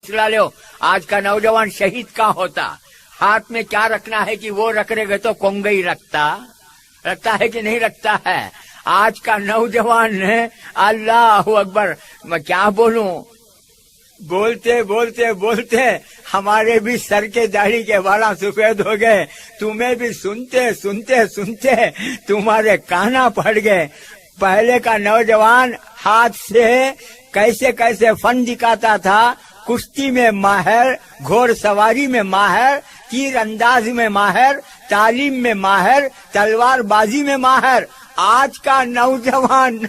चला लो। आज का नौजवान शहीद का होता, हाथ में क्या रखना है कि वो रख रहे तो कोंगई रखता है कि नहीं रखता है। आज का नौजवान है, अल्लाह अकबर, मैं क्या बोलूं, बोलते बोलते बोलते हमारे भी सर के दाढ़ी के बाल सफेद हो गए, तुम्हें भी सुनते सुनते सुनते तुम्हारे काना पड़ गए। पहले का नौजवान हाथ से कैसे कैसे फन दिखाता था, कुश्ती में माहिर, घोड़ सवारी में माहिर, तीर अंदाज में माहिर, तालीम में माहिर, तलवारबाजी में माहिर। आज का नौजवान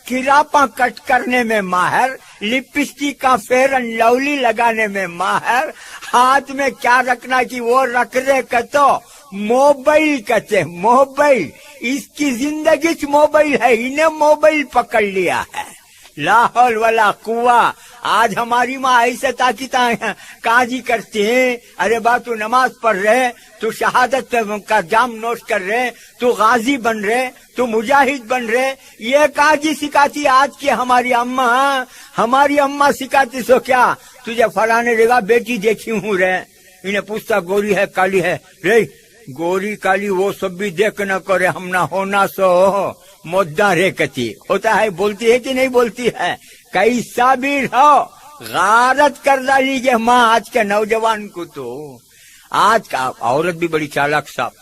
किरापा कट करने में माहिर, लिपस्टिक का फेयर एंड लवली लगाने में माहिर, हाथ में क्या रखना कि वो रख रहे कहते मोबाइल कहते, मोबाइल, इसकी जिंदगी मोबाइल है, इन्हें मोबाइल पकड़ लिया है। लाहौल वाला कुआ। आज हमारी माँ ऐसे ताकीता काजी करती है, अरे बा तू नमाज पढ़ रहे, तू शहादत का जाम नोश कर रहे, तू गाजी बन रहे, तू मुजाहिद बन रहे, ये काजी सिखाती आज की हमारी अम्मा सिखाती। सो क्या तुझे फलाने जगह बेटी देखी हूँ रे, इन्हें पूछता गोरी है काली है रे, गोरी काली वो सब भी देख न करे, हम ना होना सो मुद्दा रे कती होता है। बोलती है कि नहीं बोलती है, कैसा भी रहो गारत कर डाली के माँ आज के नौजवान को। तो आज का औरत भी बड़ी चालाक साहब,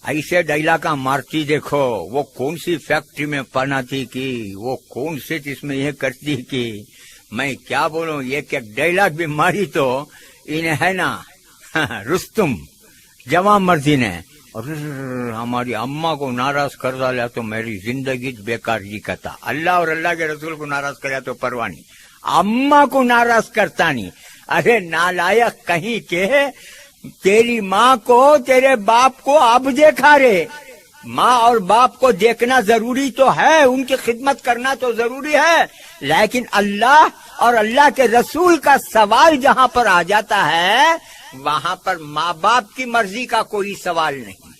ऐसे डैला का मारती देखो, वो कौन सी फैक्ट्री में बनाती की, वो कौन से इसमें ये करती की, मैं क्या बोलूं। ये क्या डायलॉग भी मारी तो इन्हें है ना रुस्तुम जवा मर्दी ने, और हमारी अम्मा को नाराज कर डाला तो मेरी जिंदगी बेकार जी कहता। अल्लाह और अल्लाह के रसूल को नाराज कराया तो परवाह नहीं, अम्मा को नाराज करता नहीं। अरे नालायक कहीं के, तेरी माँ को तेरे बाप को अब देखा रे। माँ और बाप को देखना जरूरी तो है, उनकी खिदमत करना तो जरूरी है, लेकिन अल्लाह और अल्लाह के रसूल का सवाल जहाँ पर आ जाता है, वहाँ पर माँ बाप की मर्जी का कोई सवाल नहीं।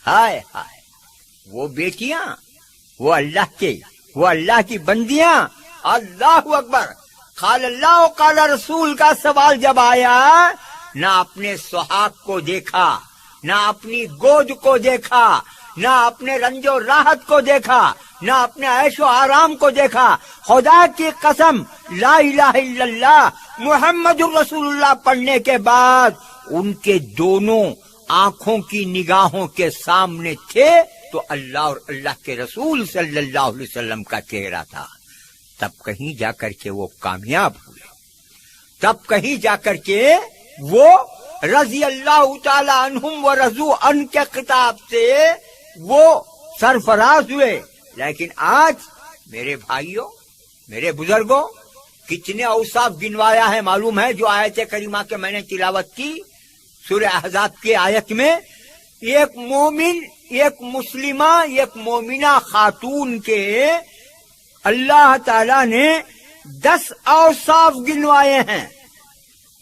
हाय हाय, वो बेटियां, वो अल्लाह की बंदियां, अल्लाह अकबर, खाल अल्लाह काल रसूल का सवाल जब आया, ना अपने सुहाग को देखा, ना अपनी गोद को देखा, ना अपने रंजो राहत को देखा, ना अपने ऐशो आराम को देखा। खुदा की कसम, ला इलाहा इल्लल्लाह मुहम्मदुर रसूलुल्लाह पढ़ने के बाद उनके दोनों आंखों की निगाहों के सामने थे तो अल्लाह और अल्लाह के रसूल सल्लल्लाहु अलैहि वसल्लम का चेहरा था। तब कहीं जाकर के वो कामयाब हुए, तब कहीं जाकर के वो रजी अल्लाह ताला अन्हुम व रजू अन के खिताब से वो सरफराज हुए। लेकिन आज मेरे भाइयों, मेरे बुजुर्गों, कितने औसाफ गिनवाया है मालूम है, जो आयत करीमा के मैंने तिलावत की सूरह अहज़ाब की आयत में। एक मोमिन, एक मुस्लिमा, एक मोमिना खातून के अल्लाह ताला ने 10 औसाफ गिनवाए हैं,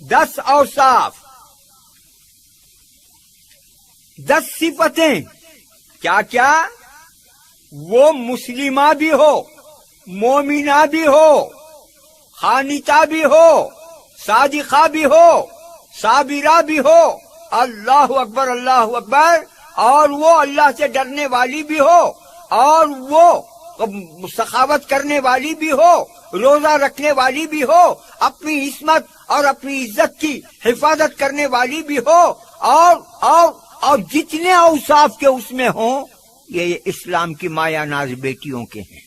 10 औसाफ, 10 सिफतें। क्या क्या? वो मुस्लिमा भी हो, मोमिना भी हो, खानिता भी हो, सादिका भी हो, साबिरा भी हो, अल्लाह अकबर अल्लाह अकबर, और वो अल्लाह से डरने वाली भी हो, और वो सखावत करने वाली भी हो, रोजा रखने वाली भी हो, अपनी इस्मत और अपनी इज्जत की हिफाजत करने वाली भी हो, और जितने औसाफ के उसमें हो, ये इस्लाम की माया नाज बेटियों के हैं।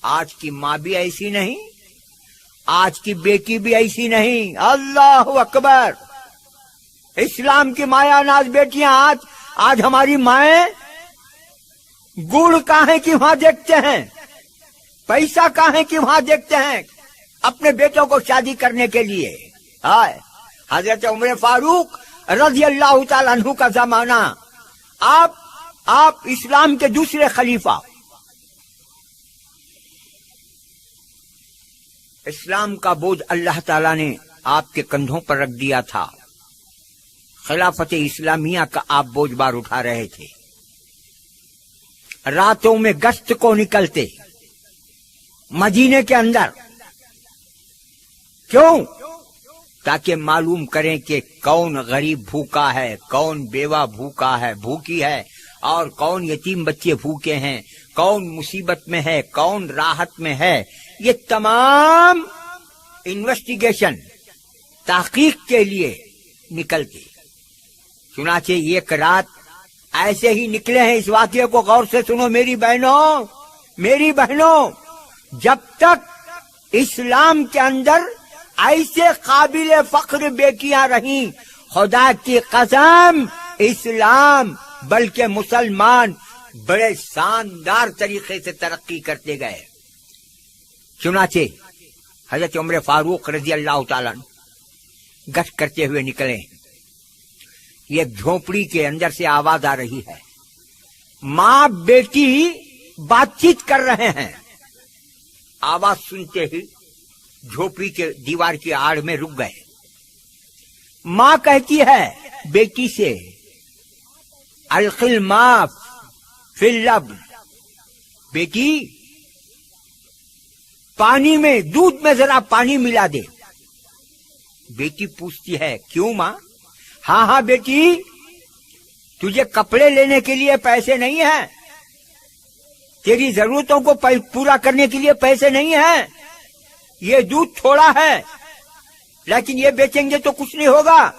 आज की माँ भी ऐसी नहीं, आज की बेटी भी ऐसी नहीं। अल्लाह अकबर, इस्लाम की माया नाज बेटियां आज हमारी माएं गुड़ कहाँ की वहां देखते हैं, पैसा कहाँ की वहां देखते हैं अपने बेटों को शादी करने के लिए। हाय, हजरत उमर फारूक रज़ी अल्लाह ताला अन्हु का जमाना, आप इस्लाम के दूसरे खलीफा, इस्लाम का बोझ अल्लाह ताला ने आपके कंधों पर रख दिया था। खिलाफत इस्लामिया का आप बोझ बार उठा रहे थे। रातों में गश्त को निकलते, मदीने के अंदर क्यों? ताकि मालूम करें कि कौन गरीब भूखा है, कौन बेवा भूखा है, भूखी है, और कौन यतीम बच्चे भूखे हैं, कौन मुसीबत में है, कौन राहत में है। ये तमाम इन्वेस्टिगेशन तहकीक के लिए निकलते। चुनाचे एक रात ऐसे ही निकले हैं। इस वाक़ये को गौर से सुनो मेरी बहनों, मेरी बहनों। जब तक इस्लाम के अंदर ऐसे काबिल फख्र बेटियां रहीं, खुदा की कसम इस्लाम बल्कि मुसलमान बड़े शानदार तरीके से तरक्की करते गए। चुनाचे हजरत उमर फारूक रजी अल्लाह ताला गश्त करते हुए निकले। ये झोपड़ी के अंदर से आवाज आ रही है, माँ बेटी बातचीत कर रहे हैं। आवाज सुनते ही झोपड़ी के दीवार की आड़ में रुक गए। माँ कहती है बेटी से, अलकिल माफ फिल लब, बेटी पानी में, दूध में जरा पानी मिला दे। बेटी पूछती है, क्यों माँ? हाँ हाँ बेटी, तुझे कपड़े लेने के लिए पैसे नहीं है, तेरी जरूरतों को पूरा करने के लिए पैसे नहीं है, ये दूध थोड़ा है लेकिन ये बेचेंगे तो कुछ नहीं होगा,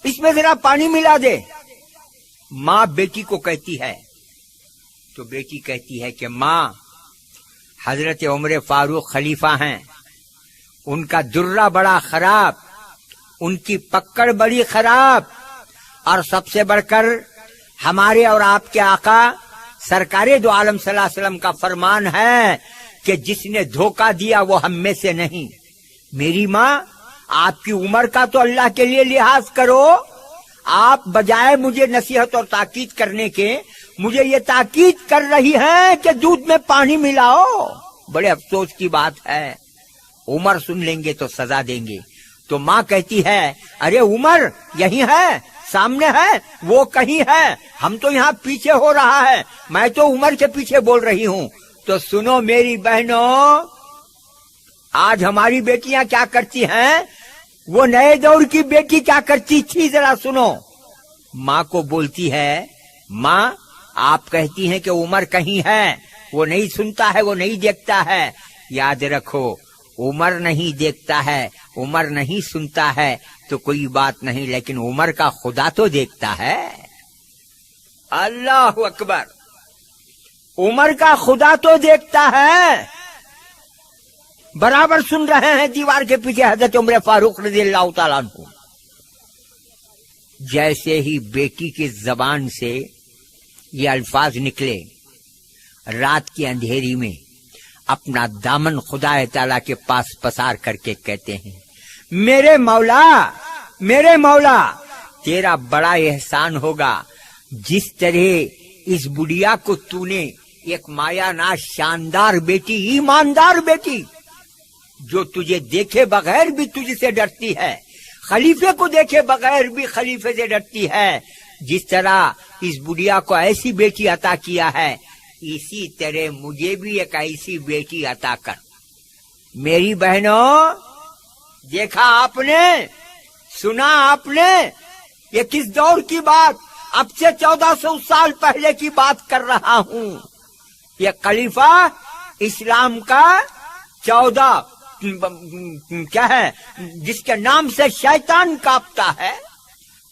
इसमें जरा पानी मिला दे। माँ बेटी को कहती है, तो बेटी कहती है कि माँ, हजरत उमर फारूक खलीफा हैं, उनका दुर्रा बड़ा खराब, उनकी पकड़ बड़ी खराब, और सबसे बढ़कर हमारे और आपके आका सरकारे दो आलम सल्लल्लाहु अलैहि वसल्लम का फरमान है कि जिसने धोखा दिया वो हम में से नहीं। मेरी माँ, आपकी उम्र का तो अल्लाह के लिए लिहाज करो। आप बजाय मुझे नसीहत और ताकीद करने के, मुझे ये ताकीद कर रही हैं कि दूध में पानी मिलाओ। बड़े अफसोस की बात है, उमर सुन लेंगे तो सजा देंगे। तो माँ कहती है, अरे उमर यही है, सामने है, वो कहीं है, हम तो यहाँ पीछे हो रहा है, मैं तो उमर के पीछे बोल रही हूँ। तो सुनो मेरी बहनों, आज हमारी बेटियां क्या करती हैं, वो नए दौर की बेटी क्या करती थी, जरा सुनो। माँ को बोलती है, माँ आप कहती हैं कि उमर कहीं है, वो नहीं सुनता है, वो नहीं देखता है। याद रखो, उमर नहीं देखता है, उमर नहीं सुनता है तो कोई बात नहीं, लेकिन उमर का खुदा तो देखता है। अल्लाह अकबर, उमर का खुदा तो देखता है। बराबर सुन रहे हैं दीवार के पीछे हजरत उमर फारूक रज़ियल्लाहु ताला अन्हु। जैसे ही बेटी की जबान से ये अल्फाज निकले, रात की अंधेरी में अपना दामन खुदा ताला के पास पसार करके कहते हैं, मेरे मौला, मेरे मौला, तेरा बड़ा एहसान होगा, जिस तरह इस बुढ़िया को तूने एक मायानाज शानदार बेटी, ईमानदार बेटी, जो तुझे देखे बगैर भी तुझसे डरती है, खलीफे को देखे बगैर भी खलीफे से डरती है, जिस तरह इस बुढ़िया को ऐसी बेटी अता किया है, इसी तरह मुझे भी एक ऐसी बेटी अता कर। मेरी बहनों, देखा आपने, सुना आपने, ये किस दौर की बात, अब से 1400 साल पहले की बात कर रहा हूँ। ये खलीफा इस्लाम का 14 क्या है, जिसके नाम से शैतान कांपता है,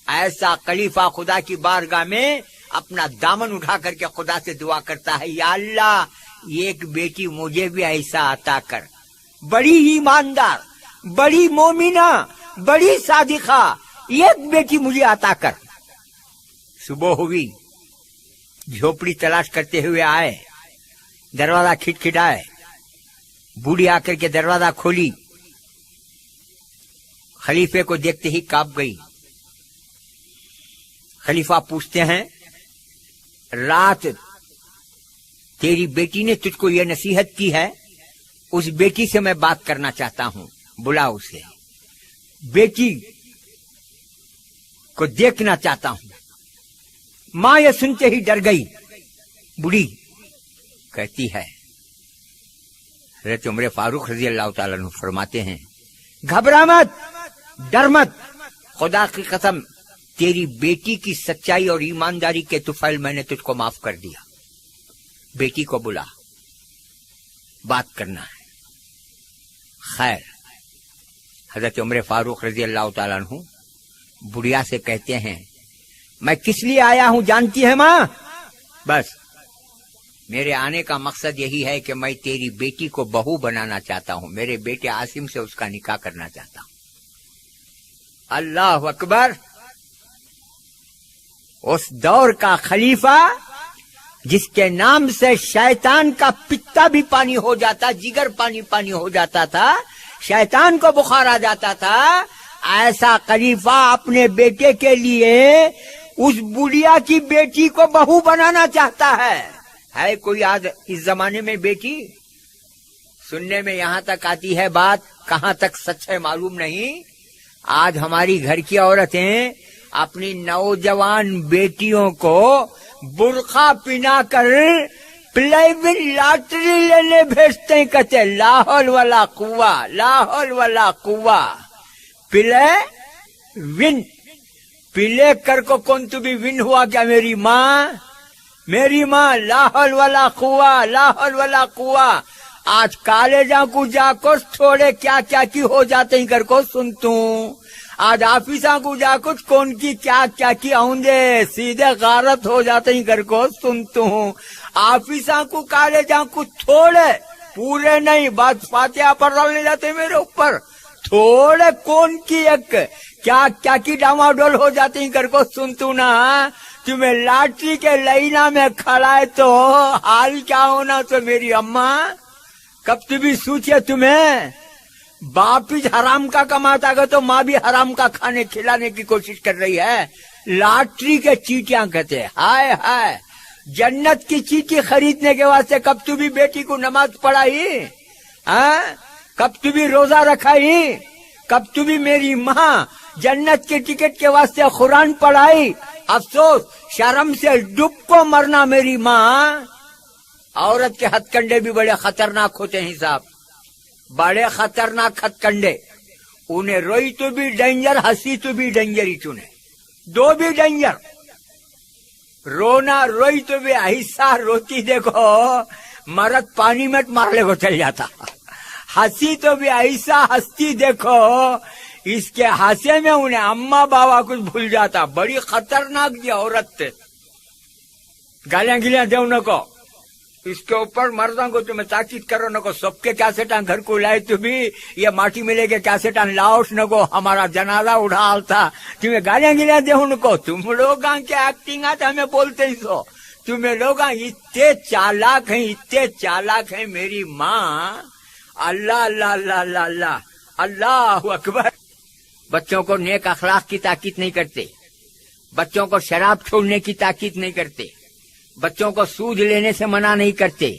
ऐसा खलीफा खुदा की बारगाह में अपना दामन उठा करके खुदा से दुआ करता है, या अल्लाह, एक बेटी मुझे भी ऐसा अता कर, बड़ी ईमानदार, बड़ी मोमिना, बड़ी सादिका, एक बेटी मुझे अता कर। सुबह हुई, झोपड़ी तलाश करते हुए आए, दरवाजा खिटखिटाए, बूढ़ी आकर के दरवाजा खोली, खलीफे को देखते ही कांप गई। खलीफा पूछते हैं, रात तेरी बेटी ने तुझको ये नसीहत की है, उस बेटी से मैं बात करना चाहता हूं, बुला उसे, बेटी को देखना चाहता हूं। मां ये सुनते ही डर गई। बूढ़ी कहती है, हज़रत उमर फारूक रज़ियल्लाहु ताला अन्हु फरमाते हैं, گھبرا مت، ڈر مت، خدا کی قسم تیری بیٹی کی سچائی اور ایمانداری کے طفیل میں نے تجھ کو معاف کر دیا. بیٹی کو بلا، بات کرنا ہے. خیر، حضرت عمر فاروق رضی اللہ تعالیٰ عنہ بڑھیا سے کہتے ہیں میں کس لیے آیا ہوں جانتی ہے ماں؟ بس میرے آنے کا مقصد یہی ہے کہ میں تیری بیٹی کو بہو بنانا چاہتا ہوں، میرے بیٹے عاصم سے اس کا نکاح کرنا چاہتا ہوں. اللہ اکبر. اس دور کا خلیفہ جس کے نام سے شیطان کا پتا بھی پانی ہو جاتا، جگر پانی پانی ہو جاتا تھا، شیطان کو بخار آ جاتا تھا، ایسا خلیفہ اپنے بیٹے کے لیے اس بڑھیا کی بیٹی کو بہو بنانا چاہتا ہے. ہے کوئی آج اس زمانے میں بیٹی؟ سننے میں یہاں تک آتی ہے بات، کہاں تک سچ ہے معلوم نہیں. آج ہماری گھر کی عورتیں اپنی نوجوان بیٹیوں کو برقع پہنا کر پلے لاٹری لینے بھیجتے ہیں. کہتے لا حول ولا قوہ، لا حول ولا قوہ. پلے ون، پلے کر کو کون تو بھی ون ہوا کیا میری ماں؟ میری ماں لا حول ولا قوہ، لا حول ولا قوہ. آج کالجاں کو جا کر تھوڑے کیا کیا کی ہو جاتے ہیں کر کو سنتوں. آج آفیساں کو جا کچھ کون کی کیا کیا کی آؤنجے سیدھے غارت ہو جاتے ہیں کر کو سنتوں. آفیساں کو کالجاں کو تھوڑے پورے نہیں بات فاتحہ پر ڈالنے جاتے میرے اوپر، تھوڑے کون کی ایک کیا کیا کی ڈاما ڈول ہو جاتے ہیں کر کو سنتوں نا. تمہیں لاٹری کے لائنا میں کھڑا ہے تو حال کیا ہونا تو میری اماں. کب بھی سوچے تمہیں باپ ہی حرام کا کماتا گا تو ماں بھی حرام کا کھانے کھلانے کی کوشش کر رہی ہے. لاٹری کے چیٹیاں کہتے ہائے ہائے. جنت کی چیٹی خریدنے کے واسطے کب تو بھی بیٹی کو نماز پڑھائی؟ کب تو بھی روزہ رکھائی؟ کب تو بھی میری ماں جنت کے ٹکٹ کے واسطے قرآن پڑھائی؟ افسوس شرم سے ڈب کو مرنا میری ماں. عورت کے ہتھ کنڈے بھی بڑے خطرناک ہوتے ہیں صاحب، بڑے خطرناک ہتھ کنڈے. انہیں روئی تو بھی ڈینجر، ہنسی تو بھی ڈینجر ہی چنے، دو بھی ڈینجر. رونا روئی تو بھی ایسا روتی دیکھو مرد پانی میں مارلے کو چل جاتا. ہنسی تو بھی ایسا ہنستی دیکھو اس کے ہنسے میں انہیں اماں بابا کچھ بھول جاتا. بڑی خطرناک یہ عورت تھے. گالیاں گلیاں دو نہ کو اس کے اوپر مردوں کو تمہیں تاکید کرو نہ کو سب کے کیسٹاں گھر کو لائے تو بھی یہ ماٹی ملے کے کیسٹاں لاؤش نہ کو ہمارا جنازہ اڑھال تھا. تمہیں گالیاں گلیاں دو نہ کو. تم لوگ کے ایکٹنگ آتا ہمیں بولتے ہی سو. تمہیں لوگ اتنے چالاک ہیں، اتنے چالاک ہیں میری ماں. اللہ اللہ اللہ اللہ اللہ اللہ اکبر. بچوں کو نیک اخلاق کی تاکید نہیں کرتے، بچوں کو شراب چھوڑنے کی تاکید نہیں کرتے، بچوں کو سود لینے سے منع نہیں کرتے.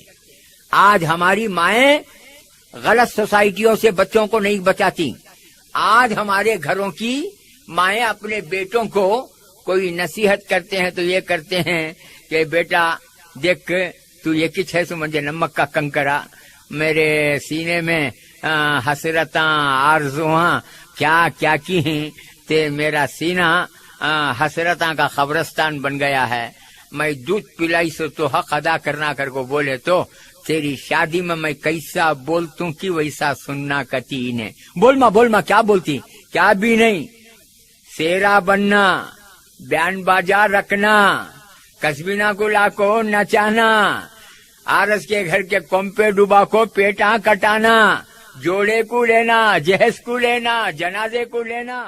آج ہماری مائیں غلط سوسائٹیوں سے بچوں کو نہیں بچاتی. آج ہمارے گھروں کی مائیں اپنے بیٹوں کو کوئی نصیحت کرتے ہیں تو یہ کرتے ہیں کہ بیٹا دیکھ تو یہ کچھ ہے سو مجھے نمک کا کنکرا، میرے سینے میں حسرتاں آرزواں کیا کیا کی ہیں تے میرا سینہ حسرتاں کا قبرستان بن گیا ہے. میں دودھ پلائی سو تو حق ادا کرنا کر کو بولے تو تیری شادی میں کیسا بولتوں کی ویسا سننا کتی نے. بول ماں کیا بولتی؟ کیا بھی نہیں. سیرا بننا، بیان باجا رکھنا، کسبینا کو لا کو نچانا، آرس کے گھر کے کمپے ڈوبا کو پیٹاں کٹانا، جوڑے کو لینا، جہیز کو لینا، جنازے کو لینا.